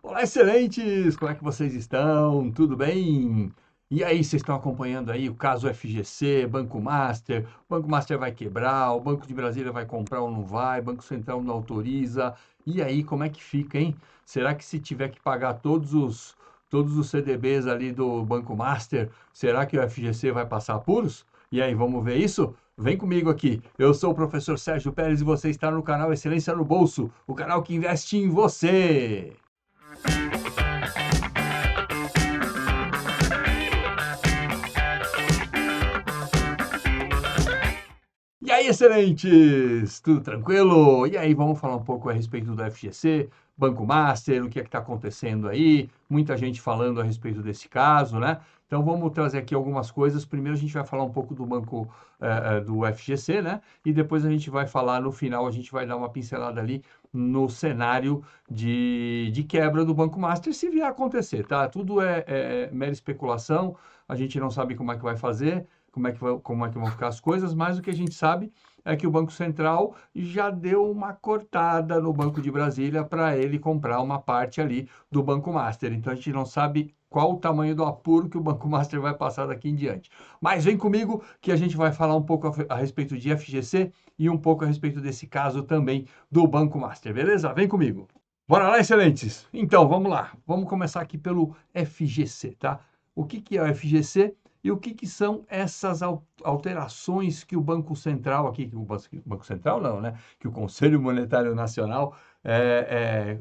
Olá, excelentes! Como é que vocês estão? Tudo bem? E aí, vocês estão acompanhando aí o caso FGC, Banco Master? O Banco Master vai quebrar, o Banco de Brasília vai comprar ou não vai, o Banco Central não autoriza. E aí, como é que fica, hein? Será que se tiver que pagar todos os CDBs ali do Banco Master, será que o FGC vai passar apuros? E aí, vamos ver isso? Vem comigo aqui. Eu sou o professor Sérgio Pérez e você está no canal Excelência no Bolso, o canal que investe em você. E aí, excelentes! Tudo tranquilo? E aí, vamos falar um pouco a respeito do FGC, Banco Master, o que é que está acontecendo aí? Muita gente falando a respeito desse caso, né? Então, vamos trazer aqui algumas coisas. Primeiro, a gente vai falar um pouco do banco do FGC, né? E depois a gente vai falar, no final, a gente vai dar uma pincelada ali no cenário de quebra do Banco Master, se vier a acontecer, tá? Tudo é mera especulação, a gente não sabe como é que vai fazer, como é que vão ficar as coisas, mas o que a gente sabe é que o Banco Central já deu uma cortada no Banco de Brasília para ele comprar uma parte ali do Banco Master. Então a gente não sabe qual o tamanho do apuro que o Banco Master vai passar daqui em diante. Mas vem comigo que a gente vai falar um pouco a respeito de FGC e um pouco a respeito desse caso também do Banco Master, beleza? Vem comigo. Bora lá, excelentes! Então, vamos lá. Vamos começar aqui pelo FGC, tá? O que que é o FGC? E o que que são essas alterações que o Banco Central aqui, que o Banco Central não, né? Que o Conselho Monetário Nacional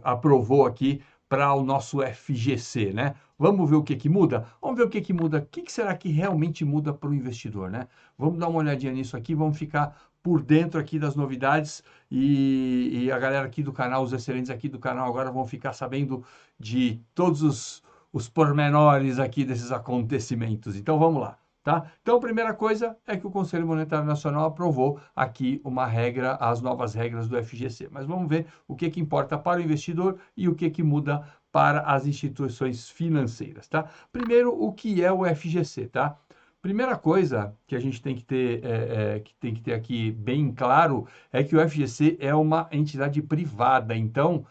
aprovou aqui para o nosso FGC, né? Vamos ver o que que muda? Vamos ver o que que muda. O que que será que realmente muda para o investidor, né? Vamos dar uma olhadinha nisso aqui, vamos ficar por dentro aqui das novidades e a galera aqui do canal, os excelentes aqui do canal agora vão ficar sabendo de todos os pormenores aqui desses acontecimentos. Então vamos lá, tá? Então a primeira coisa é que o Conselho Monetário Nacional aprovou aqui uma regra, as novas regras do FGC. Mas vamos ver o que que importa para o investidor e o que que muda para as instituições financeiras, tá? Primeiro, o que é o FGC, tá? Primeira coisa que a gente tem que ter aqui bem claro é que o FGC é uma entidade privada. Então,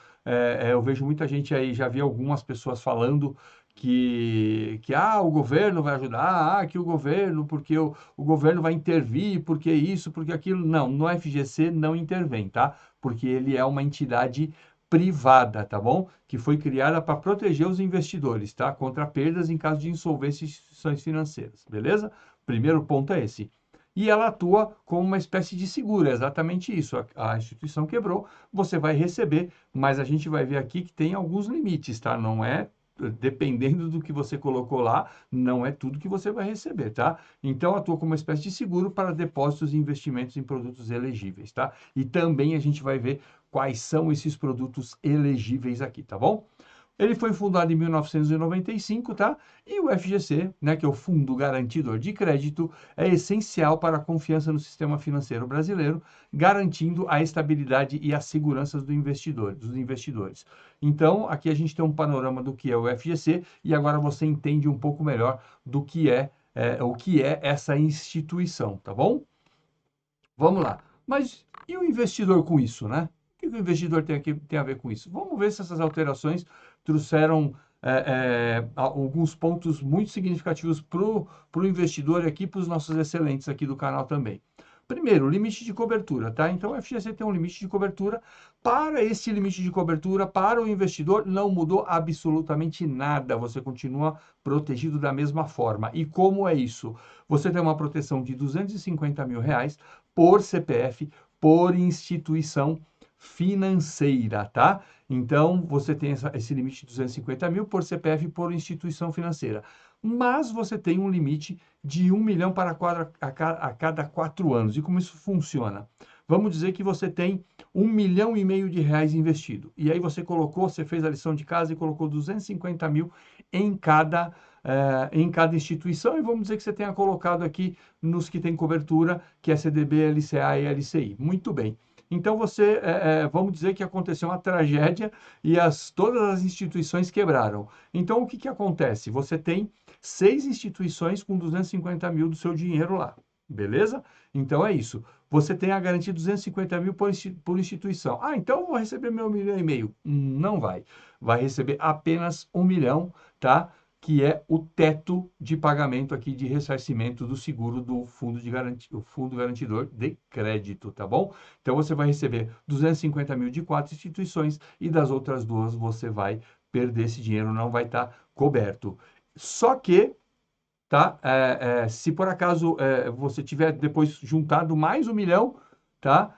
eu vejo muita gente aí, já vi algumas pessoas falando que o governo vai ajudar, que o governo, porque o governo vai intervir, porque isso, porque aquilo. Não, no FGC não intervém, tá? Porque ele é uma entidade privada, tá bom? Que foi criada para proteger os investidores, tá? Contra perdas em caso de insolvência de instituições financeiras, beleza? Primeiro ponto é esse. E ela atua como uma espécie de seguro, é exatamente isso. A instituição quebrou, você vai receber, mas a gente vai ver aqui que tem alguns limites, tá? Não é, dependendo do que você colocou lá, não é tudo que você vai receber, tá? Então, atua como uma espécie de seguro para depósitos e investimentos em produtos elegíveis, tá? E também a gente vai ver quais são esses produtos elegíveis aqui, tá bom? Ele foi fundado em 1995, tá? E o FGC, né, que é o Fundo Garantidor de Crédito, é essencial para a confiança no sistema financeiro brasileiro, garantindo a estabilidade e a segurança dos investidores. Então, aqui a gente tem um panorama do que é o FGC e agora você entende um pouco melhor do que o que é essa instituição, tá bom? Vamos lá. Mas e o investidor com isso, né? O que o investidor tem a ver com isso? Vamos ver se essas alterações trouxeram alguns pontos muito significativos para o investidor e aqui para os nossos excelentes aqui do canal também. Primeiro, limite de cobertura, tá? Então, o FGC tem um limite de cobertura. Para esse limite de cobertura, para o investidor, não mudou absolutamente nada. Você continua protegido da mesma forma. E como é isso? Você tem uma proteção de R$ 250.000 por CPF, por instituição financeira, tá? Então, você tem esse limite de 250 mil por CPF e por instituição financeira. Mas você tem um limite de 1 milhão a cada 4 anos. E como isso funciona? Vamos dizer que você tem 1,5 milhão de reais investido. E aí você fez a lição de casa e colocou 250 mil em cada instituição. E vamos dizer que você tenha colocado aqui nos que tem cobertura, que é CDB, LCA e LCI. Muito bem. Então, vamos dizer que aconteceu uma tragédia e todas as instituições quebraram. Então, o que que acontece? Você tem 6 instituições com 250 mil do seu dinheiro lá. Beleza? Então é isso. Você tem a garantia de 250 mil por instituição. Ah, então eu vou receber meu 1,5 milhão. Não vai. Vai receber apenas 1 milhão, tá? Que é o teto de pagamento aqui de ressarcimento do seguro do fundo de garantia, o fundo garantidor de crédito, tá bom? Então você vai receber 250 mil de 4 instituições e das outras duas você vai perder esse dinheiro, não vai estar coberto. Só que, tá? Se por acaso você tiver depois juntado mais 1 milhão, tá?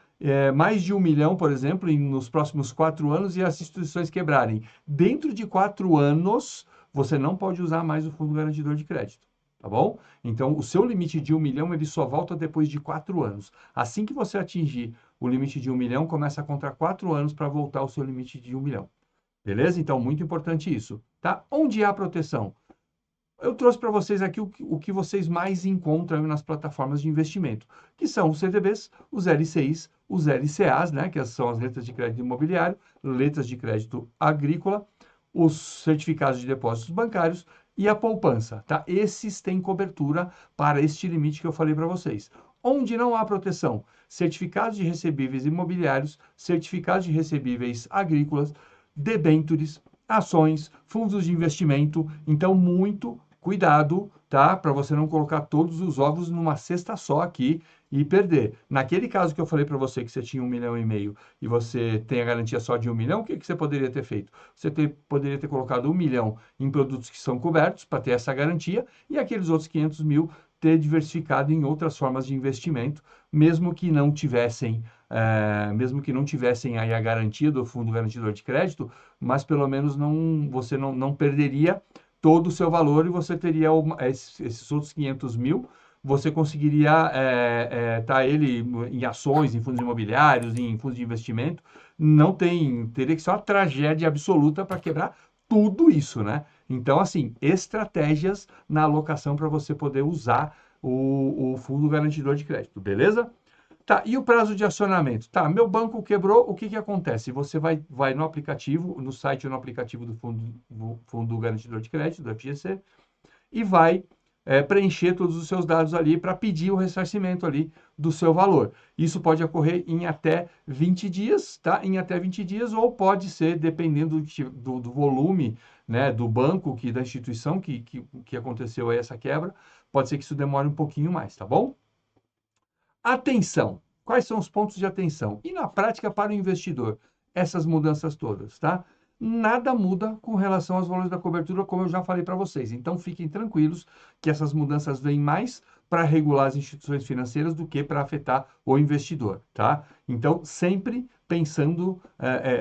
Mais de 1 milhão, por exemplo, nos próximos 4 anos e as instituições quebrarem. Dentro de 4 anos, você não pode usar mais o fundo garantidor de crédito, tá bom? Então, o seu limite de 1 milhão, ele só volta depois de 4 anos. Assim que você atingir o limite de 1 milhão, começa a contar 4 anos para voltar ao seu limite de 1 milhão. Beleza? Então, muito importante isso, tá? Onde há proteção? Eu trouxe para vocês aqui o que vocês mais encontram nas plataformas de investimento, que são os CDBs, os LCIs, os LCAs, né, que são as letras de crédito imobiliário, letras de crédito agrícola, os certificados de depósitos bancários e a poupança, tá? Esses têm cobertura para este limite que eu falei para vocês. Onde não há proteção? Certificados de recebíveis imobiliários, certificados de recebíveis agrícolas, debêntures, ações, fundos de investimento. Então, muito cuidado, tá? Para você não colocar todos os ovos numa cesta só aqui e perder. Naquele caso que eu falei para você que você tinha 1,5 milhão e você tem a garantia só de 1 milhão, o que você poderia ter feito? Você poderia ter colocado 1 milhão em produtos que são cobertos para ter essa garantia e aqueles outros 500 mil ter diversificado em outras formas de investimento, mesmo que não tivessem aí a garantia do fundo garantidor de crédito, mas pelo menos você não perderia todo o seu valor e você teria esses outros 500 mil, você conseguiria tá ele em ações, em fundos imobiliários, em fundos de investimento, teria que ser uma tragédia absoluta para quebrar tudo isso, né? Então, assim, estratégias na alocação para você poder usar o fundo garantidor de crédito, beleza? Tá, e o prazo de acionamento? Tá, meu banco quebrou, o que que acontece? Você vai no aplicativo, no site ou no aplicativo do fundo Garantidor de Crédito, do FGC, e vai preencher todos os seus dados ali para pedir o ressarcimento ali do seu valor. Isso pode ocorrer em até 20 dias, tá? Em até 20 dias, ou pode ser, dependendo do volume, né, do banco, da instituição que aconteceu aí essa quebra, pode ser que isso demore um pouquinho mais, tá bom? Atenção. Quais são os pontos de atenção? E na prática para o investidor, essas mudanças todas, tá? Nada muda com relação aos valores da cobertura, como eu já falei para vocês. Então fiquem tranquilos que essas mudanças vêm mais para regular as instituições financeiras do que para afetar o investidor, tá? Então sempre pensando,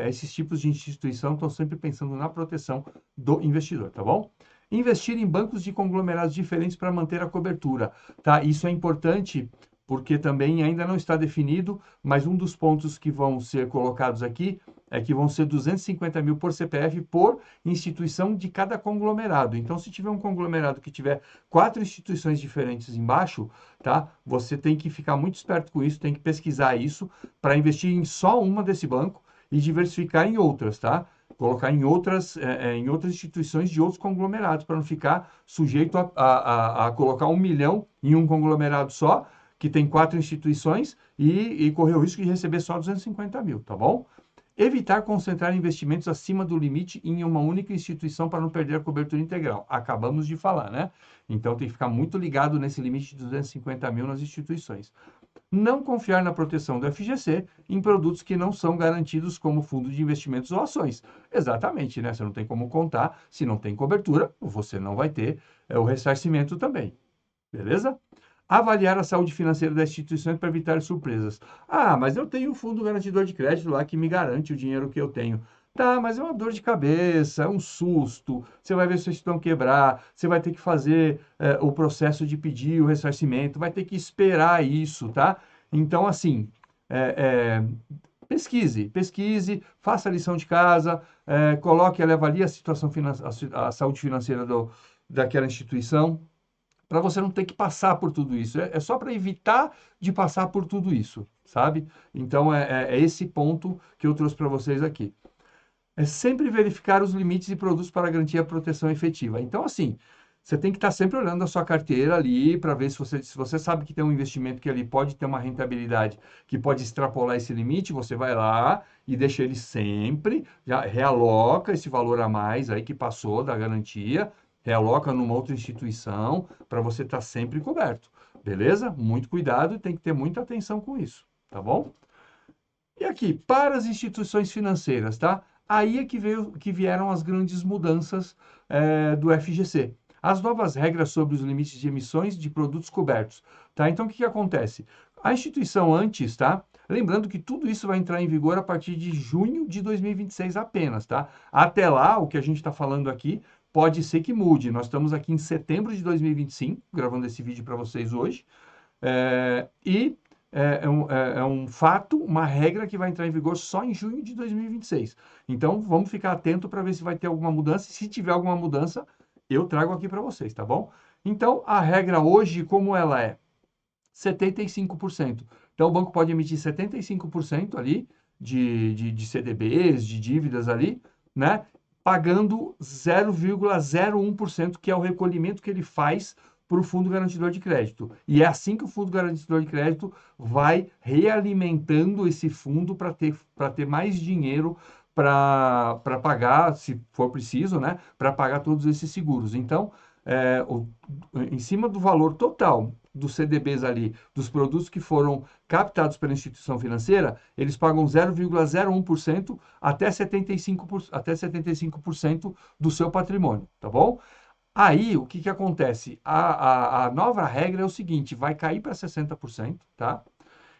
esses tipos de instituição estão sempre pensando na proteção do investidor, tá bom? Investir em bancos de conglomerados diferentes para manter a cobertura, tá? Isso é importante porque também ainda não está definido, mas um dos pontos que vão ser colocados aqui é que vão ser 250 mil por CPF por instituição de cada conglomerado. Então, se tiver um conglomerado que tiver 4 instituições diferentes embaixo, tá? Você tem que ficar muito esperto com isso, tem que pesquisar isso para investir em só uma desse banco e diversificar em outras, tá? Colocar em outras instituições de outros conglomerados, para não ficar sujeito a colocar 1 milhão em um conglomerado só, que tem 4 instituições e correr o risco de receber só 250 mil, tá bom? Evitar concentrar investimentos acima do limite em uma única instituição para não perder a cobertura integral. Acabamos de falar, né? Então tem que ficar muito ligado nesse limite de 250 mil nas instituições. Não confiar na proteção do FGC em produtos que não são garantidos como fundo de investimentos ou ações. Exatamente, né? Você não tem como contar, se não tem cobertura, você não vai ter o ressarcimento também. Beleza? Avaliar a saúde financeira da instituição para evitar surpresas. Ah, mas eu tenho um fundo garantidor de crédito lá que me garante o dinheiro que eu tenho. Tá, mas é uma dor de cabeça, é um susto. Você vai ver se vocês estão quebrar, você vai ter que fazer o processo de pedir o ressarcimento, vai ter que esperar isso, tá? Então, assim, pesquise, faça a lição de casa, avalie a situação a saúde financeira daquela instituição, para você não ter que passar por tudo isso. É só para evitar de passar por tudo isso, sabe? Então, é esse ponto que eu trouxe para vocês aqui. É sempre verificar os limites e produtos para garantir a proteção efetiva. Então, assim, você tem que estar sempre olhando a sua carteira ali para ver se você sabe que tem um investimento que ali pode ter uma rentabilidade que pode extrapolar esse limite, você vai lá e deixa ele sempre, já realoca esse valor a mais aí que passou da garantia, realoca numa outra instituição para você estar sempre coberto, beleza? Muito cuidado e tem que ter muita atenção com isso, tá bom? E aqui, para as instituições financeiras, tá? Aí é que vieram as grandes mudanças do FGC. As novas regras sobre os limites de emissões de produtos cobertos, tá? Então, o que que acontece? A instituição antes, tá? Lembrando que tudo isso vai entrar em vigor a partir de junho de 2026 apenas, tá? Até lá, o que a gente está falando aqui pode ser que mude. Nós estamos aqui em setembro de 2025, gravando esse vídeo para vocês hoje, e é um fato, uma regra que vai entrar em vigor só em junho de 2026. Então, vamos ficar atento para ver se vai ter alguma mudança. E se tiver alguma mudança, eu trago aqui para vocês, tá bom? Então, a regra hoje, como ela é? 75%. Então, o banco pode emitir 75% ali de CDBs, de dívidas ali, né? Pagando 0,01%, que é o recolhimento que ele faz para o Fundo Garantidor de Crédito. E é assim que o Fundo Garantidor de Crédito vai realimentando esse fundo para ter mais dinheiro para pagar, se for preciso, né? Para pagar todos esses seguros. Então, em cima do valor total dos CDBs ali, dos produtos que foram captados pela instituição financeira, eles pagam 0,01% até 75% do seu patrimônio, tá bom? Aí, o que que acontece? A nova regra é o seguinte, vai cair para 60%, tá?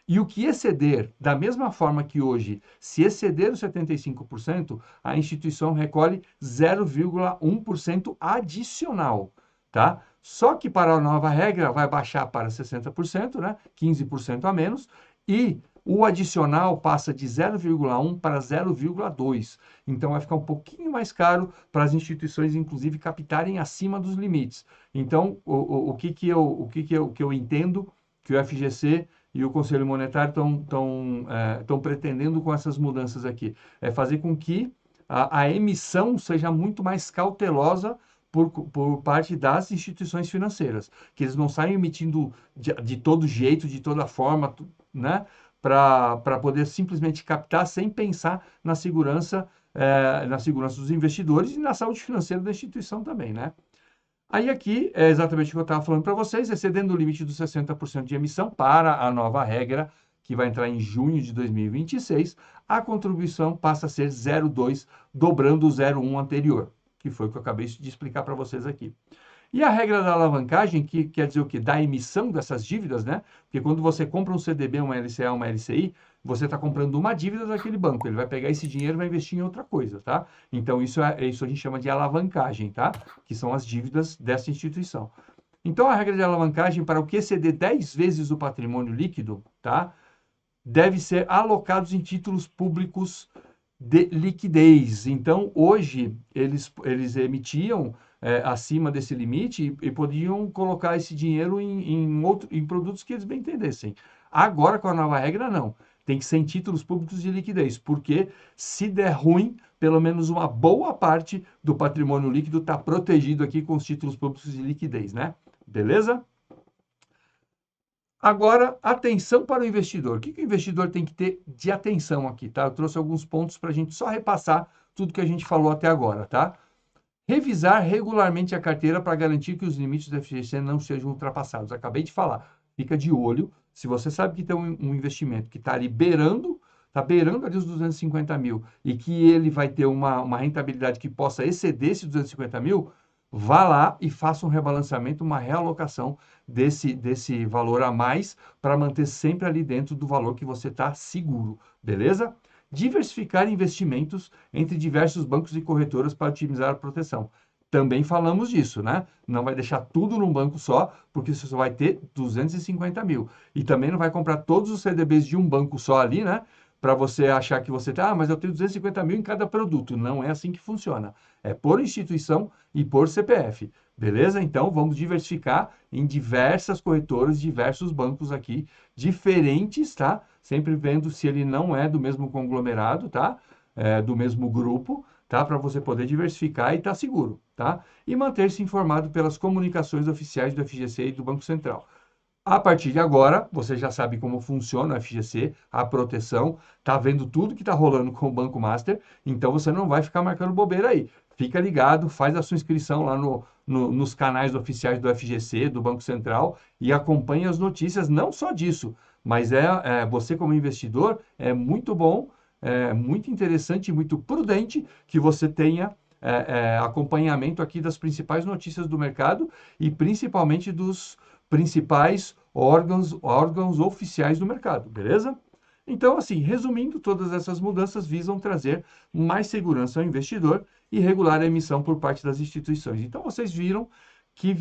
E o que exceder, da mesma forma que hoje, se exceder os 75%, a instituição recolhe 0,1% adicional, tá? Só que para a nova regra vai baixar para 60%, né? 15% a menos, e o adicional passa de 0,1 para 0,2. Então vai ficar um pouquinho mais caro para as instituições, inclusive, captarem acima dos limites. Então, o que eu entendo que o FGC e o Conselho Monetário estão pretendendo com essas mudanças aqui? É fazer com que a emissão seja muito mais cautelosa por parte das instituições financeiras, que eles não saiam emitindo de todo jeito, de toda forma, né? Para poder simplesmente captar sem pensar na segurança dos investidores e na saúde financeira da instituição também, né? Aí aqui é exatamente o que eu estava falando para vocês, excedendo o limite dos 60% de emissão para a nova regra, que vai entrar em junho de 2026, a contribuição passa a ser 0,2, dobrando o 0,1 anterior, que foi o que eu acabei de explicar para vocês aqui. E a regra da alavancagem, que quer dizer o quê? Da emissão dessas dívidas, né? Porque quando você compra um CDB, uma LCA, uma LCI, você está comprando uma dívida daquele banco. Ele vai pegar esse dinheiro e vai investir em outra coisa, tá? Então, isso a gente chama de alavancagem, tá? Que são as dívidas dessa instituição. Então, a regra de alavancagem, para o que exceder 10 vezes o patrimônio líquido, tá? Deve ser alocados em títulos públicos de liquidez. Então, hoje, eles emitiam acima desse limite e podiam colocar esse dinheiro em produtos que eles bem entendessem. Agora, com a nova regra, não. Tem que ser em títulos públicos de liquidez, porque se der ruim, pelo menos uma boa parte do patrimônio líquido está protegido aqui com os títulos públicos de liquidez, né? Beleza? Agora, atenção para o investidor. O que o investidor tem que ter de atenção aqui, tá? Eu trouxe alguns pontos para a gente só repassar tudo que a gente falou até agora, tá? Revisar regularmente a carteira para garantir que os limites do FGC não sejam ultrapassados. Acabei de falar. Fica de olho. Se você sabe que tem um investimento que está ali beirando ali os 250 mil e que ele vai ter uma rentabilidade que possa exceder esses 250 mil, vá lá e faça um rebalanceamento, uma realocação desse valor a mais para manter sempre ali dentro do valor que você está seguro, beleza? Diversificar investimentos entre diversos bancos e corretoras para otimizar a proteção. Também falamos disso, né? Não vai deixar tudo num banco só, porque você só vai ter 250 mil. E também não vai comprar todos os CDBs de um banco só ali, né? Para você achar que você tá, mas eu tenho 250 mil em cada produto. Não é assim que funciona. É por instituição e por CPF. Beleza? Então, vamos diversificar em diversas corretoras, diversos bancos aqui, diferentes, tá? Sempre vendo se ele não é do mesmo conglomerado, tá? Do mesmo grupo, tá? Para você poder diversificar e estar seguro, tá? E manter-se informado pelas comunicações oficiais do FGC e do Banco Central. A partir de agora, você já sabe como funciona o FGC, a proteção, tá vendo tudo que está rolando com o Banco Master, então você não vai ficar marcando bobeira aí. Fica ligado, faz a sua inscrição lá nos canais oficiais do FGC, do Banco Central, e acompanhe as notícias, não só disso, mas você como investidor, é muito bom, é muito interessante, muito prudente que você tenha acompanhamento aqui das principais notícias do mercado e principalmente dos principais órgãos oficiais do mercado, beleza? Então, assim, resumindo, todas essas mudanças visam trazer mais segurança ao investidor e regular a emissão por parte das instituições. Então, vocês viram que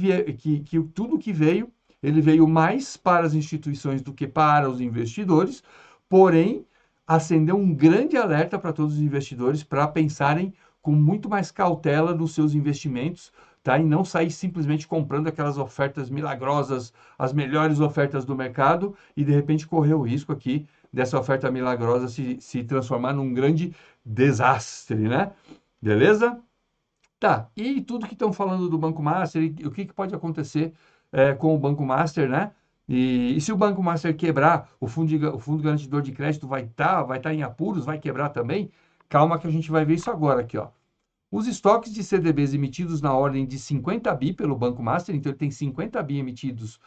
tudo que veio, ele veio mais para as instituições do que para os investidores, porém, acendeu um grande alerta para todos os investidores para pensarem com muito mais cautela nos seus investimentos, tá? E não sair simplesmente comprando aquelas ofertas milagrosas, as melhores ofertas do mercado, e de repente correr o risco aqui dessa oferta milagrosa se transformar num grande desastre, né? Beleza? Tá, e tudo que estão falando do Banco Master, e o que pode acontecer com o Banco Master, né? E se o Banco Master quebrar, o fundo garantidor de crédito vai tá em apuros, vai quebrar também? Calma que a gente vai ver isso agora aqui, ó. Os estoques de CDBs emitidos na ordem de 50 bi pelo Banco Master, então ele tem 50 bi emitidos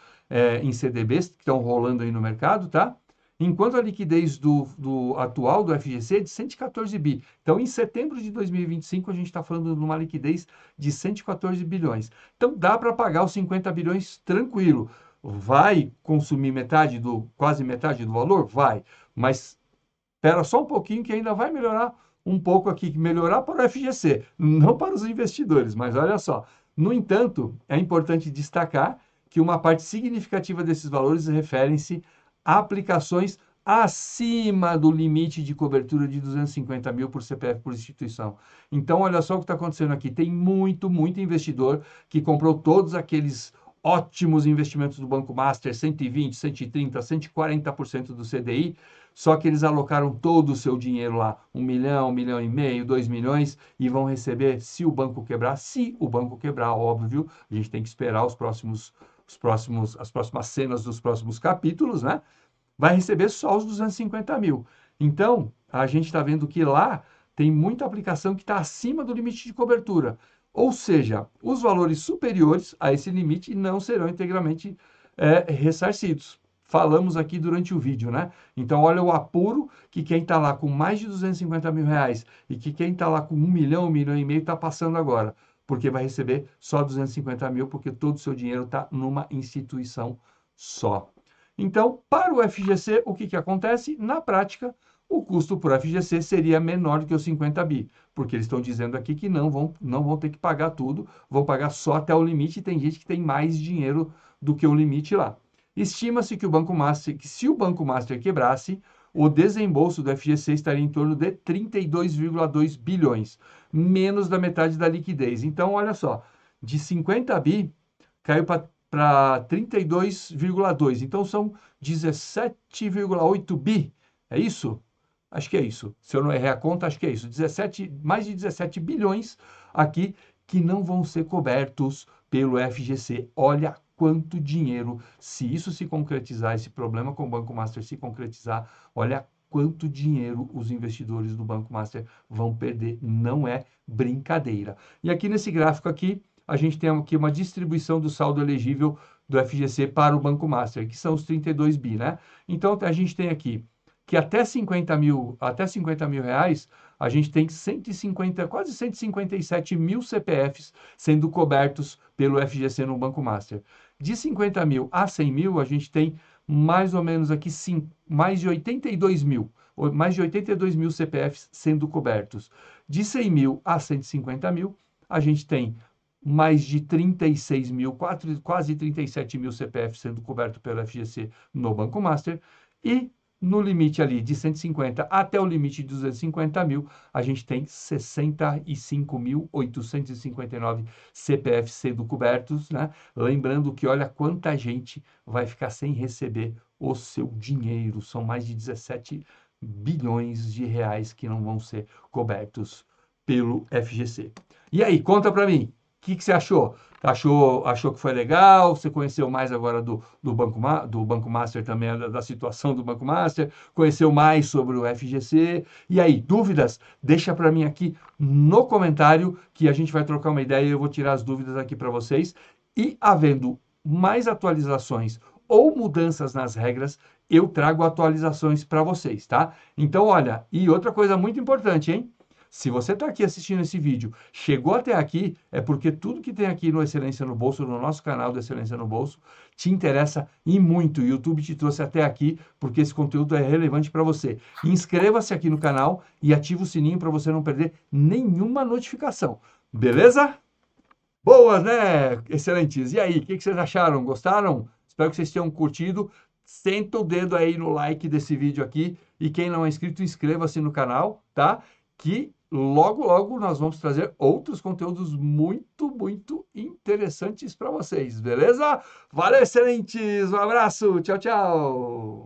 em CDBs que estão rolando aí no mercado, tá? Enquanto a liquidez do atual do FGC é de 114 bi. Então, em setembro de 2025, a gente está falando de uma liquidez de 114 bilhões. Então, dá para pagar os 50 bilhões tranquilo. Vai consumir quase metade do valor? Vai. Mas espera só um pouquinho que ainda vai melhorar um pouco aqui, melhorar para o FGC, não para os investidores, mas olha só. No entanto, é importante destacar que uma parte significativa desses valores referem-se a aplicações acima do limite de cobertura de 250 mil por CPF por instituição. Então, olha só o que está acontecendo aqui. Tem muito investidor que comprou todos aqueles ótimos investimentos do Banco Master, 120, 130, 140% do CDI, só que eles alocaram todo o seu dinheiro lá, 1 milhão e meio, 2 milhões, e vão receber se o banco quebrar, óbvio, a gente tem que esperar as próximas cenas dos próximos capítulos, né? Vai receber só os 250 mil. Então, a gente está vendo que lá tem muita aplicação que está acima do limite de cobertura. Ou seja, os valores superiores a esse limite não serão integralmente ressarcidos. Falamos aqui durante o vídeo, né? Então, olha o apuro que quem está lá com mais de 250 mil reais e que quem está lá com 1 milhão e meio está passando agora, porque vai receber só 250 mil, porque todo o seu dinheiro está numa instituição só. Então, para o FGC, o que acontece? Na prática, o custo por FGC seria menor do que os 50 bi, porque eles estão dizendo aqui que não vão ter que pagar tudo, vão pagar só até o limite, e tem gente que tem mais dinheiro do que o limite lá. Estima-se que se o Banco Master quebrasse, o desembolso do FGC estaria em torno de 32,2 bilhões, menos da metade da liquidez. Então, olha só, de 50 bi, caiu para 32,2. Então, são 17,8 bi. É isso? Acho que é isso. Se eu não errei a conta, acho que é isso. Mais de 17 bilhões aqui que não vão ser cobertos pelo FGC. Olha quanto dinheiro, se isso se concretizar, esse problema com o Banco Master se concretizar, olha quanto dinheiro os investidores do Banco Master vão perder. Não é brincadeira. E aqui nesse gráfico aqui, a gente tem aqui uma distribuição do saldo elegível do FGC para o Banco Master, que são os 32 bi, né? Então, a gente tem aqui que até 50 mil reais, a gente tem quase 157 mil CPFs sendo cobertos pelo FGC no Banco Master. De 50 mil a 100 mil, a gente tem mais ou menos aqui mais de 82 mil CPFs sendo cobertos. De 100 mil a 150 mil, a gente tem mais de 36 mil, quase 37 mil CPFs sendo cobertos pelo FGC no Banco Master, e no limite ali de 150 até o limite de 250 mil, a gente tem 65.859 CPFs sendo cobertos, né? Lembrando que olha quanta gente vai ficar sem receber o seu dinheiro, são mais de 17 bilhões de reais que não vão ser cobertos pelo FGC. E aí, conta para mim, o que você achou? Achou que foi legal? Você conheceu mais agora do Banco Master também, da situação do Banco Master? Conheceu mais sobre o FGC? E aí, dúvidas? Deixa para mim aqui no comentário que a gente vai trocar uma ideia e eu vou tirar as dúvidas aqui para vocês. E havendo mais atualizações ou mudanças nas regras, eu trago atualizações para vocês, tá? Então, olha, e outra coisa muito importante, hein? Se você está aqui assistindo esse vídeo, chegou até aqui, é porque tudo que tem aqui no Excelência no Bolso, no nosso canal do Excelência no Bolso, te interessa e muito. O YouTube te trouxe até aqui porque esse conteúdo é relevante para você. Inscreva-se aqui no canal e ative o sininho para você não perder nenhuma notificação. Beleza? Boas, né? Excelentes. E aí, o que vocês acharam? Gostaram? Espero que vocês tenham curtido. Senta o dedo aí no like desse vídeo aqui. E quem não é inscrito, inscreva-se no canal, tá? Que logo, logo nós vamos trazer outros conteúdos muito, muito interessantes para vocês, beleza? Valeu, excelentes! Um abraço! Tchau, tchau!